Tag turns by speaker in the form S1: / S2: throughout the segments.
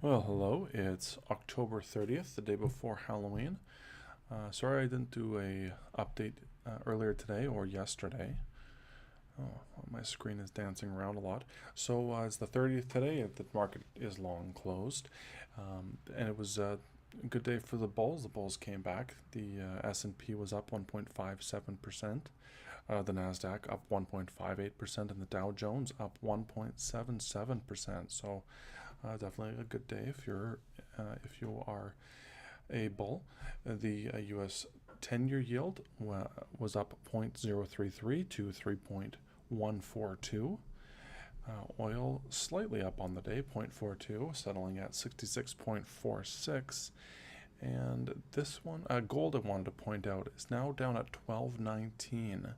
S1: Well, hello. It's October 30th, the day before Halloween. Sorry I didn't do a update earlier today or yesterday. Oh, my screen is dancing around a lot. So it's the 30th today. The market is long closed, and it was a good day for the bulls. The bulls came back. The S&P was up 1.57%. The Nasdaq up 1.58%, and the Dow Jones up 1.77%. So definitely a good day if you are a bull. The U.S. 10-year yield was up 0.033 to 3.142. Oil slightly up on the day, 0.42, settling at 66.46. And this one, gold I wanted to point out, is now down at 12.19,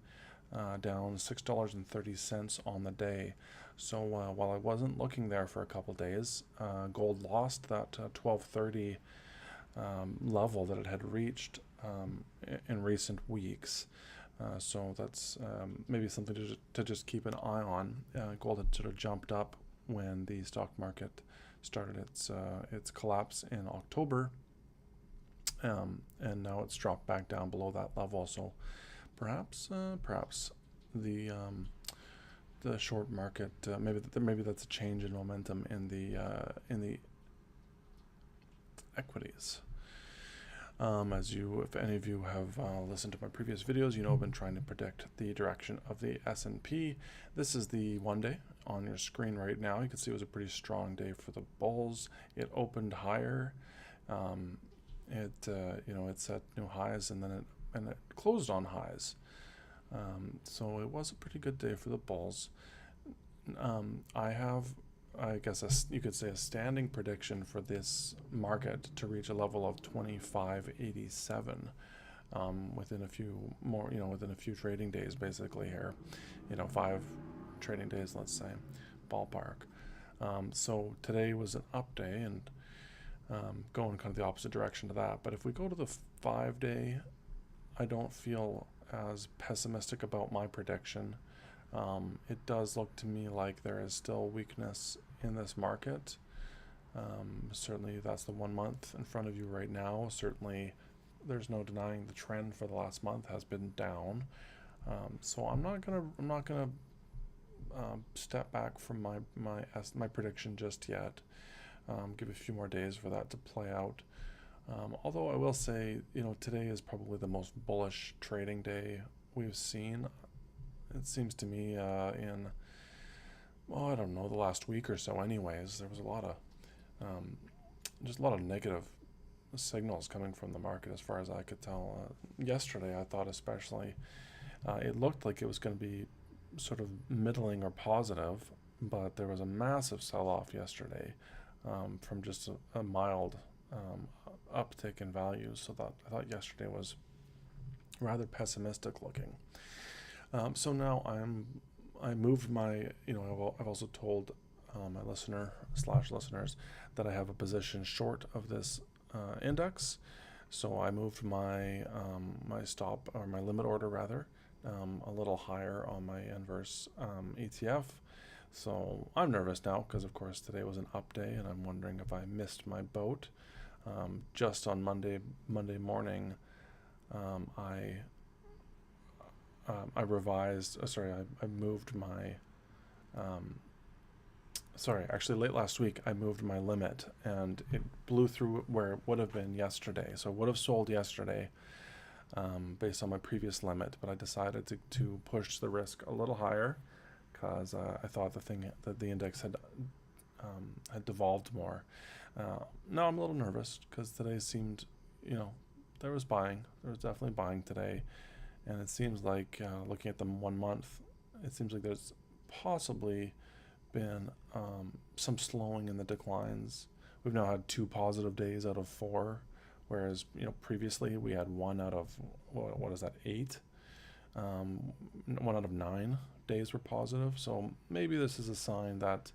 S1: down $6.30 on the day. So while I wasn't looking there for a couple days, gold lost that 12.30 level that it had reached in recent weeks. So that's maybe something to just keep an eye on. Gold had sort of jumped up when the stock market started its collapse in October, and now it's dropped back down below that level. So perhaps the short market, maybe that's a change in momentum in the equities. If any of you have listened to my previous videos, you know I've been trying to predict the direction of the S&P. This is the 1 day on your screen right now. You can see it was a pretty strong day for the bulls. It opened higher. It set new highs, and then it closed on highs. So it was a pretty good day for the bulls. I have, I guess, you could say, a standing prediction for this market to reach a level of 2587 within a few trading days, basically here, 5 trading days, let's say, ballpark. So today was an up day, and going kind of the opposite direction to that. But if we go to the 5 day, I don't feel as pessimistic about my prediction. It does look to me like there is still weakness in this market. Certainly that's the 1 month in front of you right now. Certainly there's no denying the trend for the last month has been down. So I'm not gonna step back from my prediction just yet. Give a few more days for that to play out. Although I will say, today is probably the most bullish trading day we've seen. It seems to me I don't know, the last week or so anyways, there was just a lot of negative signals coming from the market as far as I could tell. Yesterday, I thought especially, it looked like it was going to be sort of middling or positive, but there was a massive sell-off yesterday from just a mild uptick in values. So I thought yesterday was rather pessimistic looking. So now I moved my, I've also told my listeners that I have a position short of this index. So I moved my stop, or my limit order rather, a little higher on my inverse ETF. So I'm nervous now because, of course, today was an up day, and I'm wondering if I missed my boat. Just on Monday morning, I revised. I moved my. Actually, late last week, I moved my limit, and it blew through where it would have been yesterday. So I would have sold yesterday, based on my previous limit, but I decided to push the risk a little higher because I thought the index had devolved more. Now I'm a little nervous because today seemed, there was buying. There was definitely buying today. And it seems like, looking at the 1 month, it seems like there's possibly been some slowing in the declines. We've now had 2 positive days out of 4, whereas, previously we had 1 out of, what is that, 8? 1 out of 9 days were positive. So maybe this is a sign that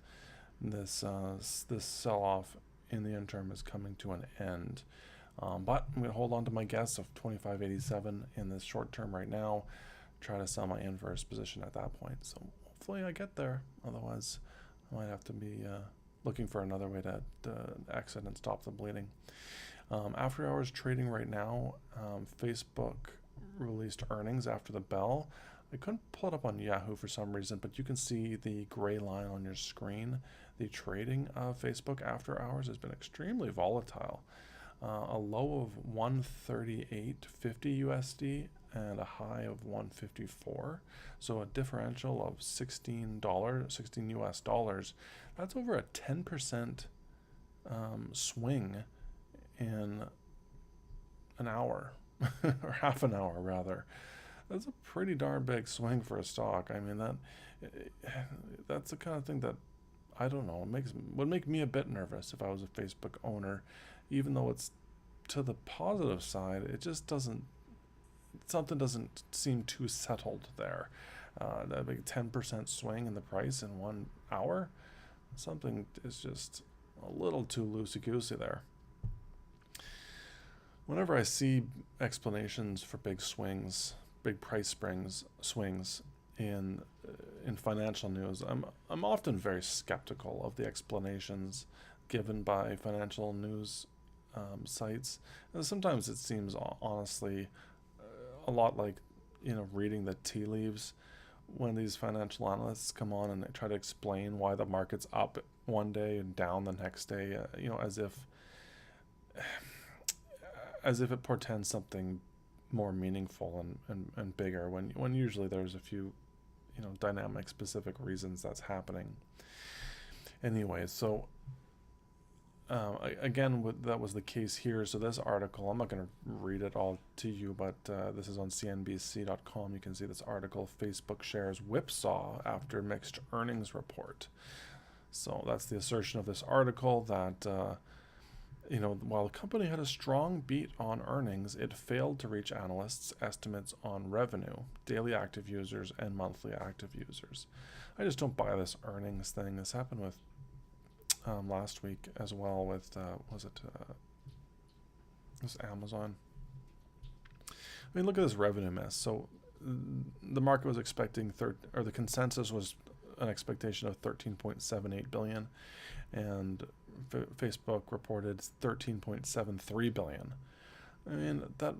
S1: this sell-off in the interim is coming to an end. But I'm going to hold on to my guess of 2587 in this short term right now. Try to sell my inverse position at that point. So hopefully I get there. Otherwise, I might have to be looking for another way to exit and stop the bleeding. After hours trading right now, Facebook released earnings after the bell. I couldn't pull it up on Yahoo for some reason, but you can see the gray line on your screen. The trading of Facebook after hours has been extremely volatile. A low of 138.50 USD and a high of 154. So a differential of $16, 16 US dollars. That's over a 10% swing in an hour, or half an hour rather. That's a pretty darn big swing for a stock. I mean, that's the kind of thing that, I don't know, would make me a bit nervous if I was a Facebook owner, even though it's to the positive side. It just something doesn't seem too settled there. That big 10% swing in the price in 1 hour, something is just a little too loosey-goosey there. Whenever I see explanations for big swings, big price swings in financial news, I'm often very skeptical of the explanations given by financial news sites. And sometimes it seems honestly a lot like reading the tea leaves when these financial analysts come on and they try to explain why the market's up one day and down the next day, as if it portends something more meaningful and bigger, when usually there's a few dynamic specific reasons that's happening. Anyway, so again, that was the case here. So this article, I'm not going to read it all to you, but this is on CNBC.com. You can see this article: Facebook shares whipsaw after mixed earnings report. So that's the assertion of this article, that while the company had a strong beat on earnings, it failed to reach analysts' estimates on revenue, daily active users, and monthly active users. I just don't buy this earnings thing. This happened with last week as well with, this Amazon. I mean, look at this revenue miss. So the market was expecting, the consensus was an expectation of 13.78 billion, and Facebook reported 13.73 billion. I mean, that,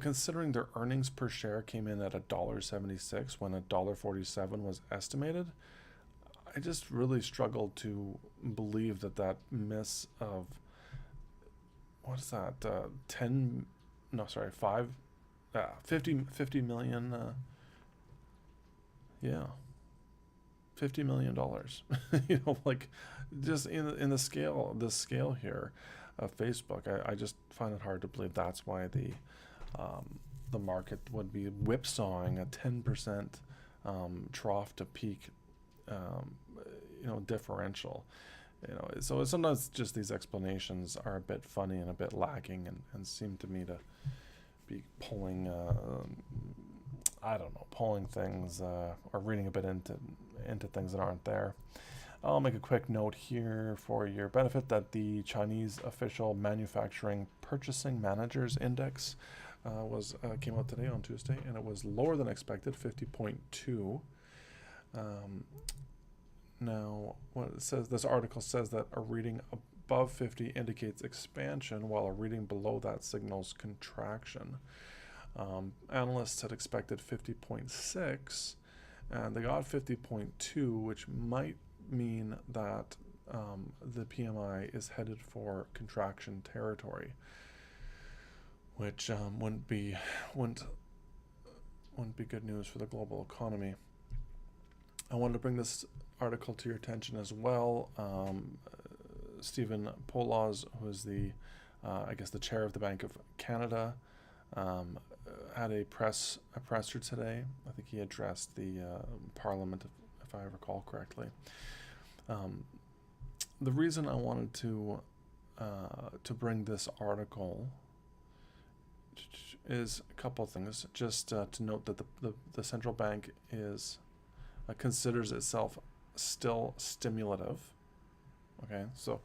S1: considering their earnings per share came in at $1.76 when $1.47 was estimated, I just really struggled to believe that miss of, what is that, 50 million, $50 million, like just in the scale here of Facebook. I just find it hard to believe that's why the market would be whipsawing a 10% trough to peak differential. So sometimes just these explanations are a bit funny and a bit lacking, and seem to me to be pulling pulling things or reading a bit into things that aren't there. I'll make a quick note here for your benefit that the Chinese official manufacturing purchasing managers index came out today on Tuesday, and it was lower than expected, 50.2. Now, what it says, this article says that a reading above 50 indicates expansion, while a reading below that signals contraction. Analysts had expected 50.6, and they got 50.2, which might mean that the PMI is headed for contraction territory, which wouldn't be good news for the global economy. I wanted to bring this article to your attention as well. Stephen Poloz, who is the chair of the Bank of Canada, had a presser today. I think he addressed the Parliament, if I recall correctly. The reason I wanted to bring this article is a couple of things. Just to note that the central bank considers itself still stimulative. Okay, so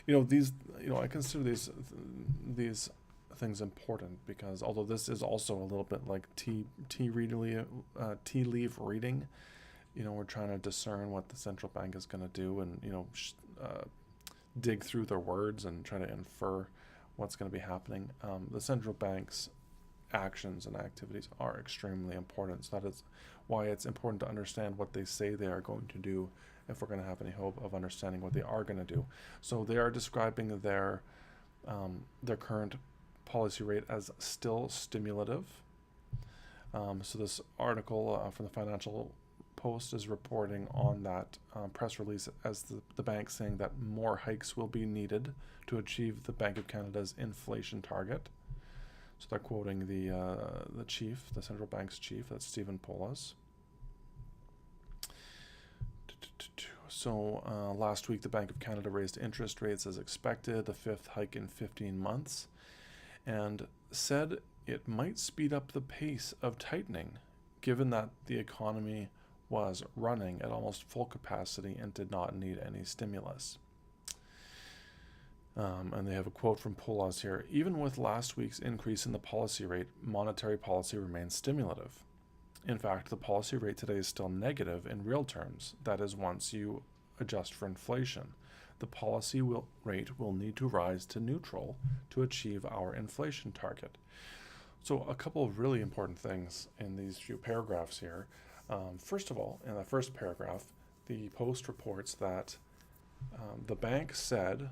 S1: I consider these things important, because although this is also a little bit like tea leaf reading, we're trying to discern what the central bank is going to do, and dig through their words and try to infer what's going to be happening. The central bank's actions and activities are extremely important. So that is why it's important to understand what they say they are going to do if we're going to have any hope of understanding what they are going to do. So they are describing their current policy rate as still stimulative. So this article from the Financial Post is reporting on that press release as the bank saying that more hikes will be needed to achieve the Bank of Canada's inflation target. So they're quoting the chief, the central bank's chief, that's Stephen Poloz. So last week, the Bank of Canada raised interest rates as expected, the fifth hike in 15 months, and said it might speed up the pace of tightening, given that the economy was running at almost full capacity and did not need any stimulus. And they have a quote from Poloz here. Even with last week's increase in the policy rate, monetary policy remains stimulative. In fact, the policy rate today is still negative in real terms. That is, once you adjust for inflation. The policy rate will need to rise to neutral to achieve our inflation target. So a couple of really important things in these few paragraphs here. First of all, in the first paragraph, the Post reports that the bank said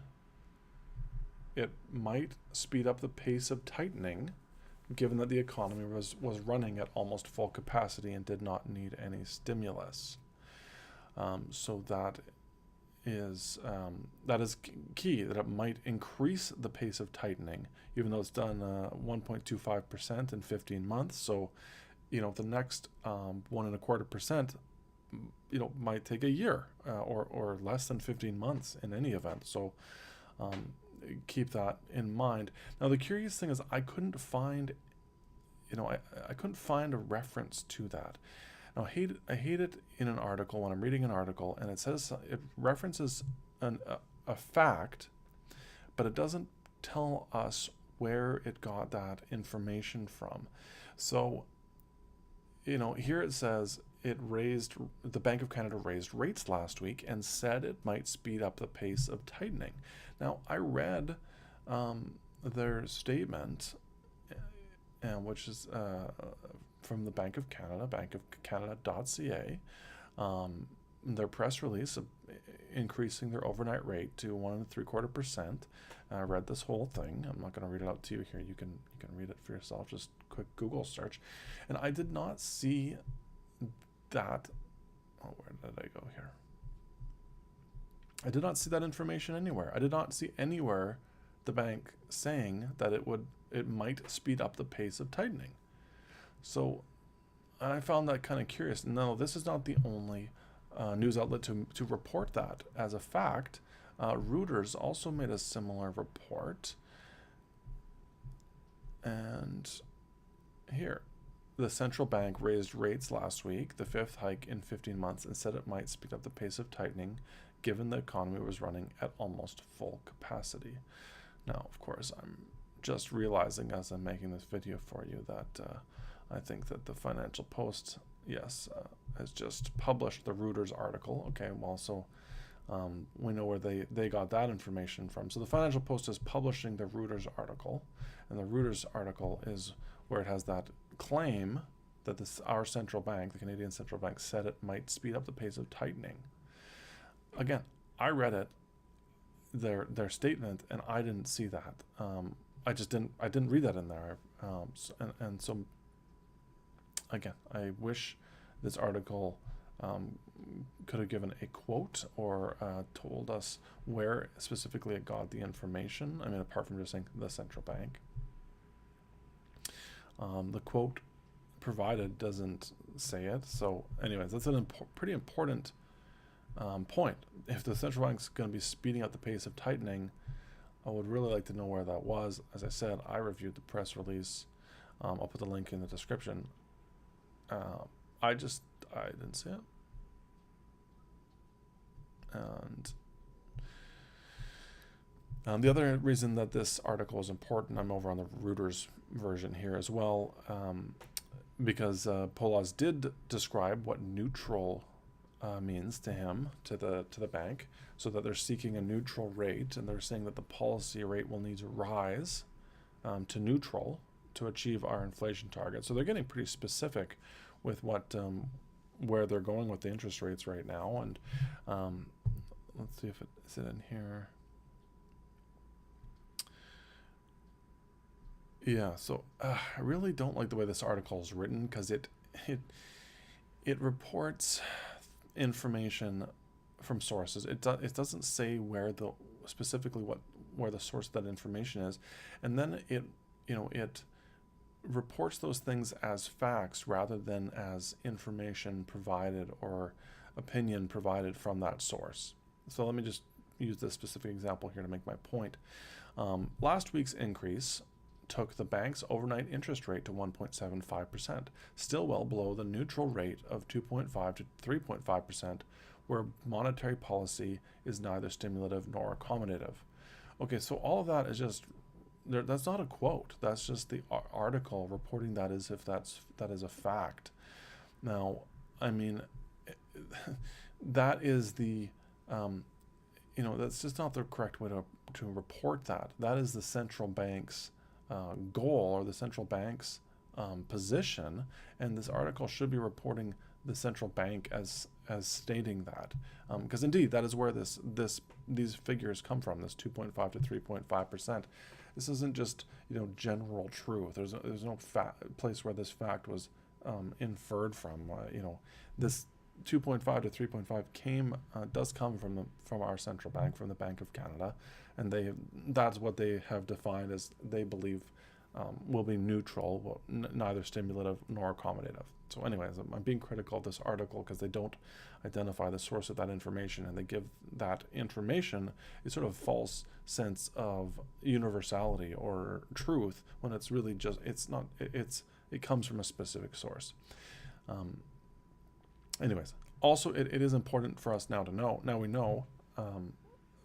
S1: it might speed up the pace of tightening, given that the economy was running at almost full capacity and did not need any stimulus. So that is key, that it might increase the pace of tightening, even though it's done 1.25% in 15 months. So, the next 1.25%, might take a year or less than 15 months in any event. So keep that in mind. Now, the curious thing is I couldn't find, I couldn't find a reference to that. Now, I hate it in an article when I'm reading an article and it references a fact, but it doesn't tell us where it got that information from. So, here it says the Bank of Canada raised rates last week and said it might speed up the pace of tightening. Now, I read their statement, which is from the Bank of Canada, bankofcanada.ca, their press release of increasing their overnight rate to 1.75%. I read this whole thing. I'm not going to read it out to you here. You can read it for yourself. Just quick Google search, and I did not see that. Oh, where did I go here? I did not see that information anywhere. I did not see anywhere the bank saying that it might speed up the pace of tightening. So I found that kind of curious. No, this is not the only news outlet to report that as a fact. Reuters also made a similar report. And here, the central bank raised rates last week, the fifth hike in 15 months, and said it might speed up the pace of tightening, given the economy was running at almost full capacity. Now, of course, I'm just realizing as I'm making this video for you that I think that the Financial Post, has just published the Reuters article. Okay, well, so we know where they got that information from. So the Financial Post is publishing the Reuters article, and the Reuters article is where it has that claim that our central bank, the Canadian Central Bank, said it might speed up the pace of tightening. Again, I read it, their statement, and I didn't see that. I didn't read that in there. So again, I wish this article could have given a quote or told us where specifically it got the information. I mean, apart from just saying the central bank. The quote provided doesn't say it. So anyways, that's a pretty important point. If the central bank's going to be speeding up the pace of tightening, I would really like to know where that was. As I said, I reviewed the press release. I'll put the link in the description. I didn't see it. And the other reason that this article is important, I'm over on the Reuters version here as well, because Poloz did describe what neutral means to him, to the bank, so that they're seeking a neutral rate, and they're saying that the policy rate will need to rise to neutral to achieve our inflation target. So they're getting pretty specific with what where they're going with the interest rates right now. And let's see if is it in here. Yeah, so I really don't like the way this article is written, because it reports information from sources. It doesn't say where specifically where the source of that information is, and then it reports those things as facts rather than as information provided or opinion provided from that source. So let me just use this specific example here to make my point. Last week's increase took the bank's overnight interest rate to 1.75%, still well below the neutral rate of 2.5 to 3.5%, where monetary policy is neither stimulative nor accommodative. Okay, so all of that is just, that's not a quote. That's just the article reporting that as if that is a fact. Now, I mean, that is the, that's just not the correct way to report that. That is the central bank's goal, or the central bank's position, and this article should be reporting the central bank as stating that, because indeed that is where these figures come from. This 2.5 to 3.5%. This isn't just general truth. There's no place where this fact was inferred from. This 2.5 to 3.5 does come from our central bank, from the Bank of Canada, and that's what they have defined as they believe will be neutral, neither stimulative nor accommodative. So anyways, I'm being critical of this article because they don't identify the source of that information, and they give that information a sort of false sense of universality or truth when it's really just, it comes from a specific source. Anyways, also it is important for us now to know, now we know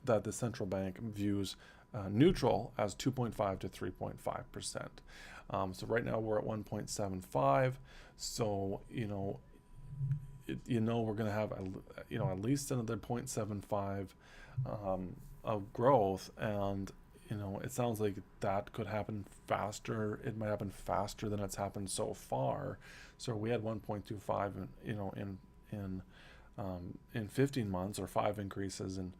S1: that the central bank views neutral as 2.5 to 3.5%. So right now we're at 1.75. So we're going to have at least another 0.75 of growth, and it sounds like that could happen faster. It might happen faster than it's happened so far. So we had 1.25 in 15 months, or 5 increases in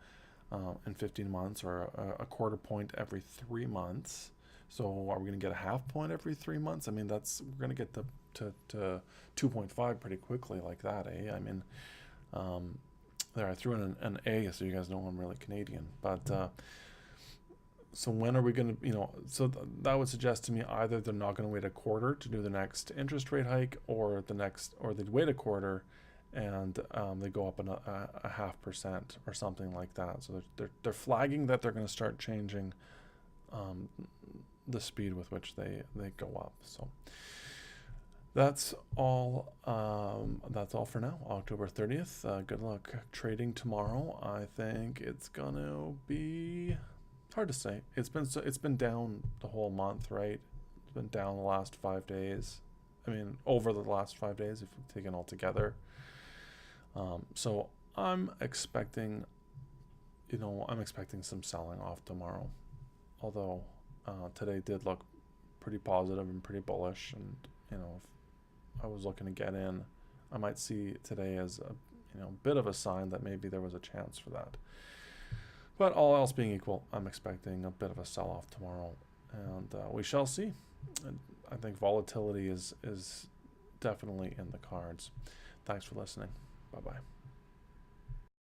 S1: 15 months, or a quarter point every 3 months. So are we going to get a half point every 3 months? I mean, we're going to get to 2.5 pretty quickly like that, eh? I mean, there, I threw in an A so you guys know I'm really Canadian. But so when are we going to, so that would suggest to me either they're not going to wait a quarter to do the next interest rate hike, or they'd wait a quarter and they go up a 0.5% or something like that. So they're flagging that they're going to start changing the speed with which they go up. So that's all for now. October 30th. Good luck trading tomorrow. I think it's gonna be hard to say. It's been down the whole month, right? It's been down the last 5 days. I mean, over the last 5 days if you take it all together. So I'm expecting some selling off tomorrow. Although today did look pretty positive and pretty bullish, and if I was looking to get in, I might see today as a bit of a sign that maybe there was a chance for that. But all else being equal, I'm expecting a bit of a sell-off tomorrow, and we shall see. And I think volatility is definitely in the cards. Thanks for listening. Bye-bye.